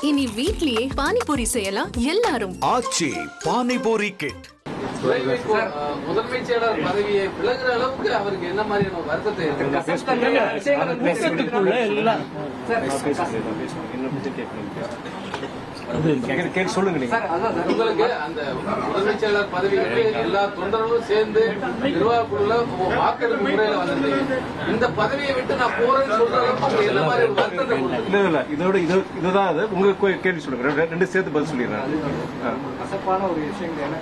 இனி வீட்லயே பானிபூரி செய்யலாம் எல்லாரும். ஆச்சி பானிபூரி கிட். முதன்மைச் செயலாளர் பதவியை விலகுற அளவுக்கு அவருக்கு என்ன மாதிரியான வருத்தத்தை சொல்லுங்க. உங்களுக்கு அந்த முதன்மைச் செயலாளர் பதவி எல்லா தொண்டர்களும் சேர்ந்து நிர்வாக குழுல வாக்கெடுப்பு முறையில வந்திருந்தீங்க. இந்த பதவியை விட்டு நான் போறேன்னு சொல்ற அளவுக்கு என்ன மாதிரி ஒரு வருத்தத்தை இல்ல இதோட இதுதான் அது. உங்க கேள்வி சொல்லுங்க, ரெண்டு சேர்த்து பதில் சொல்லிடுறேன். கசப்பான ஒரு விஷயங்கள் என்ன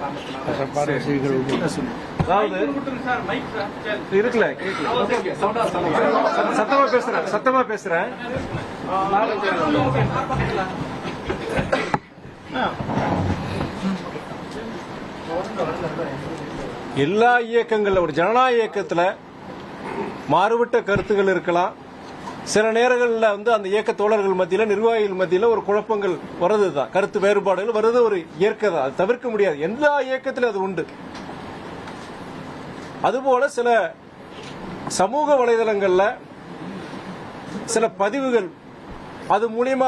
அதாவது இருக்குல்ல, சத்தமா பேசுறேன். எல்லா இயக்கங்கள்ல ஒரு ஜனநாயக இயக்கத்துல மாறுபட்ட கருத்துகள் இருக்கலாம். சில நேரங்களில் அந்த இயக்க தோழர்கள் மத்தியில், நிர்வாகிகள் மத்தியில் ஒரு குழப்பங்கள் வர்றதுதான், கருத்து வேறுபாடுகள் வர்றது ஒரு இயற்கை தான், அது தவிர்க்க முடியாது. எல்லா இயக்கத்திலும் அது உண்டு. அதுபோல சில சமூக வலைதளங்கள்ல சில பதிவுகள், அது மூலியமா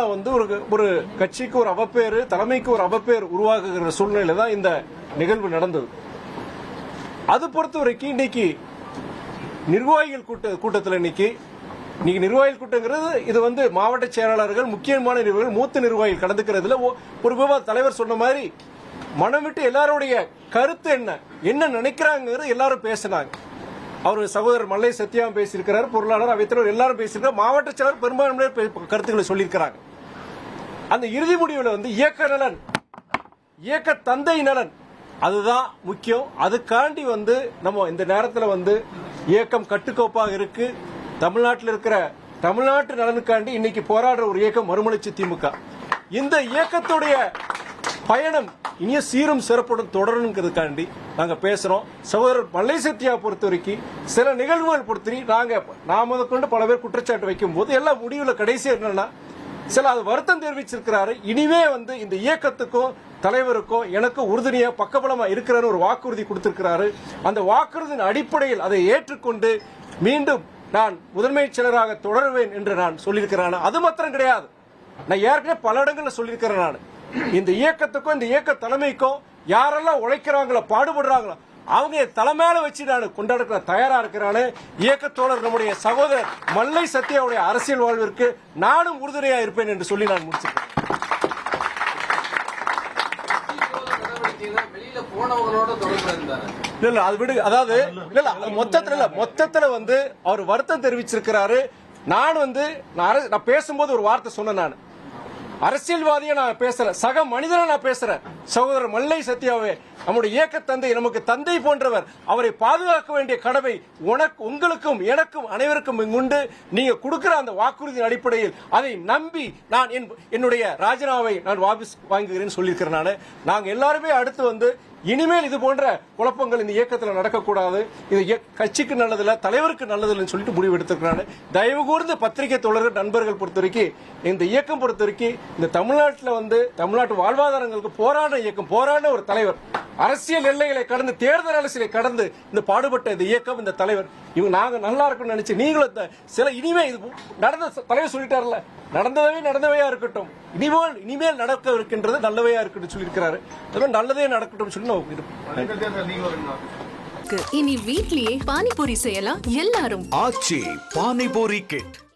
ஒரு கட்சிக்கு ஒரு அவப்பேறு, தலைமைக்கு ஒரு அவப்பேறு உருவாக்குகிற சூழ்நிலை தான் இந்த நிகழ்வு நடந்தது. அது பொறுத்த வரைக்கும் இன்னைக்கு நிர்வாகிகள் கூட்டத்தில் இன்னைக்கு நிர்வாகிகள் கூட்டங்கிறது இது மாவட்ட செயலாளர்கள், முக்கியமான நிர்வாகிகள், மூத்த நிர்வாகிகள் கலந்துக்கிறதுல ஒரு விவாத தலைவர் சொன்ன மாதிரி மனம் விட்டு எல்லாருடைய கருத்து என்ன நினைக்கிறாங்கிறது எல்லாரும் பேசினாங்க. அவர் சகோதரர் மல்லை சத்யாவும் பேசியிருக்கிறார், பொருளாளர் அவைத்தலைவர் எல்லாரும் பேசியிருக்காரு, மாவட்ட செயலர் பெரும்பான்மையான கருத்துக்களை சொல்லியிருக்கிறாங்க. அந்த இறுதி முடிவில் இயக்க நலன், இயக்க தந்தை நலன் அதுதான் முக்கியம். அதுக்காண்டி நம்ம இந்த நேரத்தில் இயக்கம் கட்டுக்கோப்பாக இருக்கு. தமிழ்நாட்டில் இருக்கிற தமிழ்நாட்டு நலனுக்காண்டி இன்னைக்கு போராடுற ஒரு இயக்கம் மறுமலர்ச்சி திமுக. இந்த இயக்கத்துடைய பயணம் இனிய சீரும் சிறப்புடன் தொடரணுங்கிறதுக்காண்டி நாங்க பேசுறோம். சகோதரர் மல்லை சத்யா பொறுத்த வரைக்கும் சில நிகழ்வுகள் பொறுத்தவரை நான் முதற்கொண்டு பல பேர் குற்றச்சாட்டு வைக்கும் போது எல்லா முடிவுல கடைசி என்னன்னா சில அது வருத்தம் தெரிவிச்சிருக்கிறாரு. இனிமே இந்த இயக்கத்துக்கும் தலைவருக்கும் எனக்கு உறுதுணையா பக்கபலமா இருக்கிற ஒரு வாக்குறுதி கொடுத்திருக்கிறாரு. அந்த வாக்குறுதியின் அடிப்படையில் அதை ஏற்றுக்கொண்டு மீண்டும் நான் முதன்மை செயலராக தொடருவேன் என்று நான் சொல்லியிருக்கிறேன். அது மாத்திரம் கிடையாது, நான் ஏற்கனவே பல இடங்களில் சொல்லியிருக்கிறேன். நான் இந்த இயக்கத்துக்கும் இந்த இயக்க தலைமைக்கும் யாரெல்லாம் உழைக்கிறாங்களோ, பாடுபடுறாங்களோ அவங்க தலைமையில வச்சு நான் கொண்டாட தயாரா இருக்கிறானு இயக்க தோழர் நம்முடைய சகோதரர் மல்லை சத்யாவுடைய அரசியல் வாழ்விற்கு நானும் உறுதுணையா இருப்பேன் என்று சொல்லி நான் முடிச்சிருக்கேன். வெளியில போனவங்களோட தொடர்பு இருந்தாரு. இல்ல அது விடு. அதாவது மொத்தத்துல அவர் வருத்தம் தெரிவிச்சிருக்கிறாரு. நான் பேசும்போது ஒரு வார்த்தை சொன்னேன். நான் அரசியல்வாதியா நான் பேசல, சக மனிதனா நான் பேசுறேன். சகோதரர் மல்லை சத்யாவே நம்முடைய இயக்க தந்தை, நமக்கு தந்தை போன்றவர். அவரை பாதுகாக்க வேண்டிய கடமை உங்களுக்கும் எனக்கும் அனைவருக்கும் உண்டு. நீங்க கொடுக்கிற அந்த வாக்குறுதியின் அடிப்படையில் அதை நம்பி நான் என்னுடைய ராஜினாமாவை நான் வாபஸ் வாங்குகிறேன் சொல்லியிருக்கிறேன். நாங்க எல்லாருமே அடுத்து இனிமேல் இது போன்ற குழப்பங்கள் இந்த இயக்கத்தில் நடக்கக்கூடாது, இது கட்சிக்கு நல்லதில்ல, தலைவருக்கு நல்லதில்லைன்னு சொல்லிட்டு முடிவு எடுத்திருக்கிறாங்க. தயவு கூர்ந்து பத்திரிகை தோழர்கள் நண்பர்கள் பொறுத்த வரைக்கும் இந்த இயக்கம் பொறுத்த வரைக்கும் இந்த தமிழ்நாட்டில் தமிழ்நாட்டு வாழ்வாதாரங்களுக்கு போராட இயக்கம், போராட ஒரு தலைவர், அரசியல் எல்லைகளை கடந்து தேர்தல் அரசியலை கடந்து இந்த பாடுபட்ட இந்த இயக்கம், இந்த தலைவர், இவங்க நாங்க நல்லா இருக்கும்னு நினைச்சு நீங்களும் சில இனிமே இது நடந்த தலைவர் சொல்லிட்டார்ல, நடந்தவையா இருக்கட்டும், இனிமேல் நடக்க இருக்கின்றது நல்லவையா இருக்கட்டும் சொல்லியிருக்கிறாரு. நல்லதே நடக்கட்டும் சொல்லி இனி வீட்லயே பானிபூரி செய்யலாம் எல்லாரும். ஆச்சி பானிபூரி கிட்.